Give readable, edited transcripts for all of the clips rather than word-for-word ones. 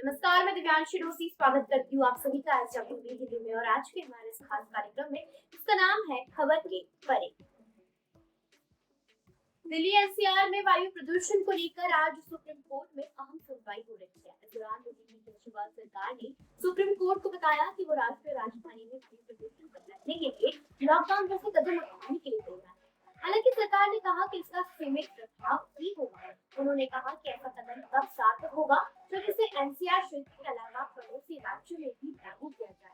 नमस्कार, मैं दिव्यांशी डोसी स्वागत करती हूँ आप सभी का आज नई दिल्ली में। और आज के हमारे इस खास कार्यक्रम में इसका नाम है खबर के परे। दिल्ली एनसीआर में वायु प्रदूषण को लेकर आज सुप्रीम कोर्ट में अहम सुनवाई हो रही है। इस दौरान दिल्ली केजरीवाल सरकार ने सुप्रीम कोर्ट को बताया कि वो राष्ट्रीय राजधानी में वायु प्रदूषण को रोकने के लिए लॉकडाउन जैसे कदम उठाने के लिए तैयार है। हालांकि सरकार ने कहा कि इसका सीमित प्रभाव ही होगा। उन्होंने कहा कि ऐसा कदम तब सार्थक होगा जब इसे एनसीआर क्षेत्र के अलावा पड़ोसी राज्यों में भी लागू किया जाए।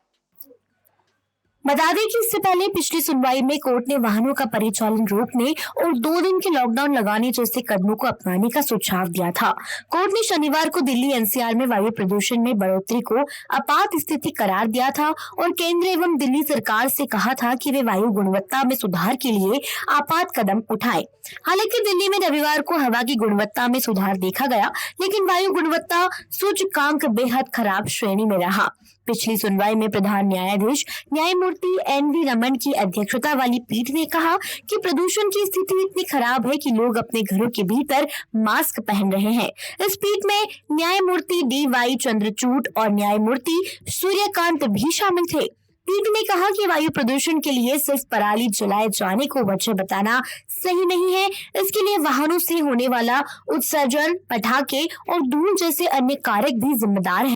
बता दें कि इससे पहले पिछली सुनवाई में कोर्ट ने वाहनों का परिचालन रोकने और 2 दिन के लॉकडाउन लगाने जैसे कदमों को अपनाने का सुझाव दिया था। कोर्ट ने शनिवार को दिल्ली एनसीआर में वायु प्रदूषण में बढ़ोतरी को आपात स्थिति करार दिया था और केंद्र एवं दिल्ली सरकार से कहा था कि वे वायु गुणवत्ता में सुधार के लिए आपात कदम उठाए। हालांकि दिल्ली में रविवार को हवा की गुणवत्ता में सुधार देखा गया, लेकिन वायु गुणवत्ता सूचकांक बेहद खराब श्रेणी में रहा। पिछली सुनवाई में प्रधान न्यायाधीश न्यायमूर्ति एन.वी. रमन की अध्यक्षता वाली पीठ ने कहा कि प्रदूषण की स्थिति इतनी खराब है कि लोग अपने घरों के भीतर मास्क पहन रहे हैं। इस पीठ में न्यायमूर्ति डी.वाई. चंद्रचूड़ और न्यायमूर्ति सूर्यकांत भी शामिल थे। पीठ ने कहा कि वायु प्रदूषण के लिए सिर्फ पराली जलाए जाने को वजह बताना सही नहीं है। इसके लिए वाहनों से होने वाला उत्सर्जन, पटाखे और धूल जैसे अन्य कारक भी जिम्मेदार हैं।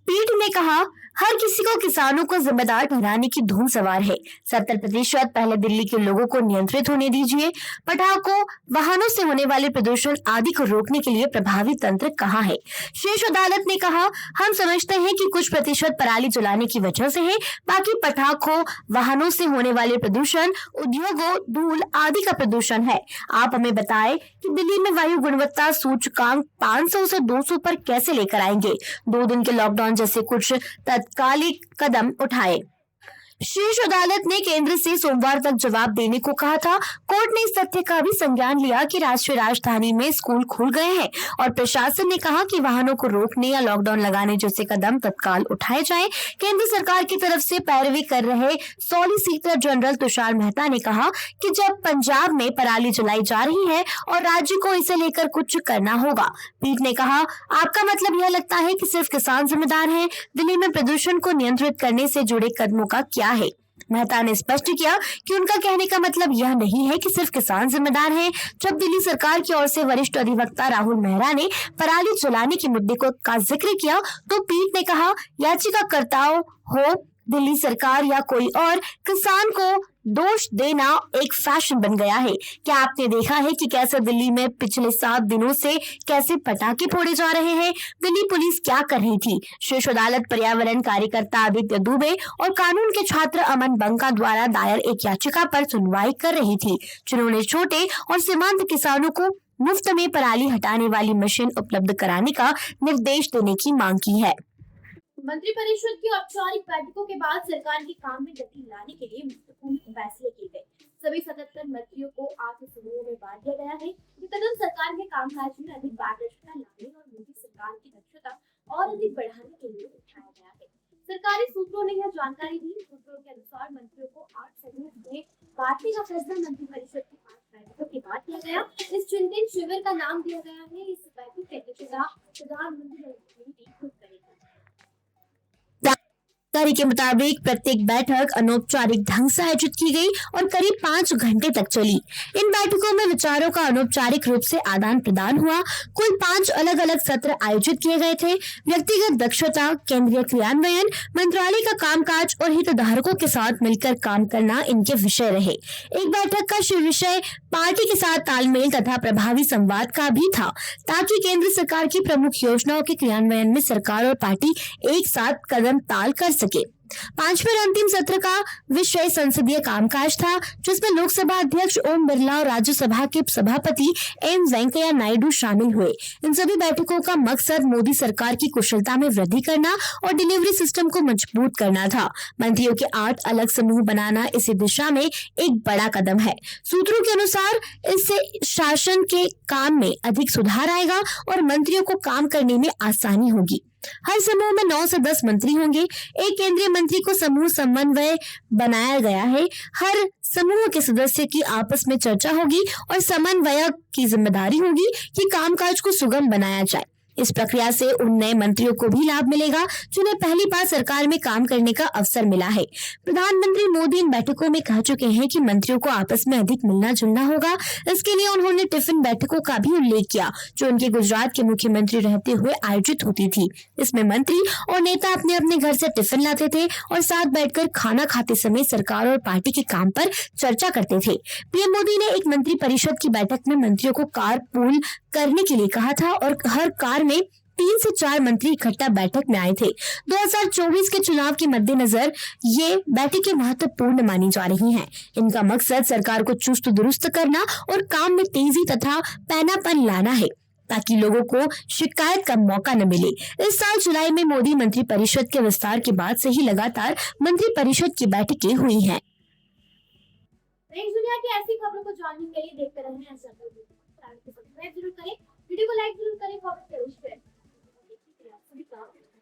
पीठ ने कहा, हर किसी को किसानों को जिम्मेदार ठहराने की धुन सवार है। 70% पहले दिल्ली के लोगों को नियंत्रित होने दीजिए। पटाखों, वाहनों से होने वाले प्रदूषण आदि को रोकने के लिए प्रभावी तंत्र कहाँ है? शीर्ष अदालत ने कहा, हम समझते हैं कि कुछ प्रतिशत पराली जलाने की वजह से है, बाकी पटाखों, वाहनों से होने वाले प्रदूषण, उद्योगों, धूल आदि का प्रदूषण है। आप हमें बताएं कि दिल्ली में वायु गुणवत्ता सूचकांक 500 से 200 पर कैसे लेकर आएंगे? 2 दिन के लॉकडाउन जैसे कुछ तत्कालिक कदम उठाए। शीर्ष अदालत ने केंद्र से सोमवार तक जवाब देने को कहा था। कोर्ट ने इस तथ्य का भी संज्ञान लिया कि राष्ट्रीय राजधानी में स्कूल खुल गए हैं और प्रशासन ने कहा कि वाहनों को रोकने या लॉकडाउन लगाने जैसे कदम तत्काल उठाए जाएं। केंद्र सरकार की तरफ से पैरवी कर रहे सॉलिसिटर जनरल तुषार मेहता ने कहा कि जब पंजाब में पराली जलाई जा रही है और राज्य को इसे लेकर कुछ करना होगा। पीठ ने कहा, आपका मतलब यह लगता है कि सिर्फ किसान जिम्मेदार हैं? दिल्ली में प्रदूषण को नियंत्रित करने से जुड़े कदमों का क्या है? मेहता ने स्पष्ट किया कि उनका कहने का मतलब यह नहीं है कि सिर्फ किसान जिम्मेदार हैं। जब दिल्ली सरकार की ओर से वरिष्ठ अधिवक्ता राहुल मेहरा ने पराली जलाने के मुद्दे का जिक्र किया तो पीठ ने कहा, याचिकाकर्ताओं हो दिल्ली सरकार या कोई और, किसान को दोष देना एक फैशन बन गया है। क्या आपने देखा है कि कैसे दिल्ली में पिछले 7 दिनों से कैसे पटाखे फोड़े जा रहे हैं? दिल्ली पुलिस क्या कर रही थी? शीर्ष अदालत पर्यावरण कार्यकर्ता आदित्य दुबे और कानून के छात्र अमन बंका द्वारा दायर एक याचिका पर सुनवाई कर रही थी, जिन्होंने छोटे और सीमांत किसानों को मुफ्त में पराली हटाने वाली मशीन उपलब्ध कराने का निर्देश देने की मांग की है। मंत्रिपरिषद की औपचारिक बैठकों के बाद सरकार के काम में गति लाने के लिए महत्वपूर्ण फैसले किए गए। सभी 77 मंत्रियों को 8 समूहों में बांट दिया गया है। ये कदम सरकार के कामकाज में अधिक पारदर्शिता लाने और मोदी सरकार की दक्षता और अधिक बढ़ाने के लिए उठाया गया है। सरकारी सूत्रों ने यह जानकारी दी। सूत्रों के अनुसार मंत्रियों को 8 समूह में बांटने का फैसला मंत्रिपरिषद की 5 बैठकों के बाद किया गया। इस चिंतन शिविर का नाम दिया गया है। इस बैठक की अध्यक्षता प्रधानमंत्री नरेंद्र मोदी खुद करेंगे। जानकारी के मुताबिक प्रत्येक बैठक अनौपचारिक ढंग से आयोजित की गई और करीब 5 घंटे तक चली। इन बैठकों में विचारों का अनौपचारिक रूप से आदान प्रदान हुआ। कुल 5 अलग अलग सत्र आयोजित किए गए थे। व्यक्तिगत दक्षता, केंद्रीय क्रियान्वयन, मंत्रालय का कामकाज और हितधारकों के साथ मिलकर काम करना इनके विषय रहे। एक बैठक का विषय पार्टी के साथ तालमेल तथा प्रभावी संवाद का भी था, ताकि केंद्र सरकार की प्रमुख योजनाओं के क्रियान्वयन में सरकार और पार्टी एक साथ कदम ताल कर सके। 5वें अंतिम सत्र का विषय संसदीय कामकाज था, जिसमें लोकसभा अध्यक्ष ओम बिरला और राज्यसभा के सभापति एम वेंकैया नायडू शामिल हुए। इन सभी बैठकों का मकसद मोदी सरकार की कुशलता में वृद्धि करना और डिलीवरी सिस्टम को मजबूत करना था। मंत्रियों के 8 अलग समूह बनाना इसी दिशा में एक बड़ा कदम है। सूत्रों के अनुसार इससे शासन के काम में अधिक सुधार आएगा और मंत्रियों को काम करने में आसानी होगी। हर समूह में 9 से 10 मंत्री होंगे। एक केंद्रीय मंत्री को समूह समन्वय बनाया गया है। हर समूह के सदस्य की आपस में चर्चा होगी और समन्वयक की जिम्मेदारी होगी कि कामकाज को सुगम बनाया जाए। इस प्रक्रिया से उन नए मंत्रियों को भी लाभ मिलेगा जिन्हें पहली बार सरकार में काम करने का अवसर मिला है। प्रधानमंत्री मोदी इन बैठकों में कह चुके हैं कि मंत्रियों को आपस में अधिक मिलना जुलना होगा। इसके लिए उन्होंने टिफिन बैठकों का भी उल्लेख किया जो उनके गुजरात के मुख्यमंत्री रहते हुए आयोजित होती थी। इसमें मंत्री और नेता अपने अपने घर से टिफिन लाते थे और साथ बैठकर खाना खाते समय सरकार और पार्टी के काम पर चर्चा करते थे। पीएम मोदी ने एक मंत्री परिषद की बैठक में मंत्रियों को कार पूल करने के लिए कहा था और हर कार में 3 से 4 मंत्री इकट्ठा बैठक में आए थे। 2024 के चुनाव के मद्देनजर ये बैठकें महत्वपूर्ण मानी जा रही हैं। इनका मकसद सरकार को चुस्त दुरुस्त करना और काम में तेजी तथा पैनापन लाना है ताकि लोगों को शिकायत का मौका न मिले। इस साल जुलाई में मोदी मंत्री परिषद के विस्तार के बाद से ही लगातार मंत्री परिषद की बैठकें हुई हैं। देश दुनिया की ऐसी खबरों को जानने के लिए देखते रहें ऐसा सब्सक्राइब जरूर करें, वीडियो को लाइक जरूर करें, कमेंट करें, शेयर करें।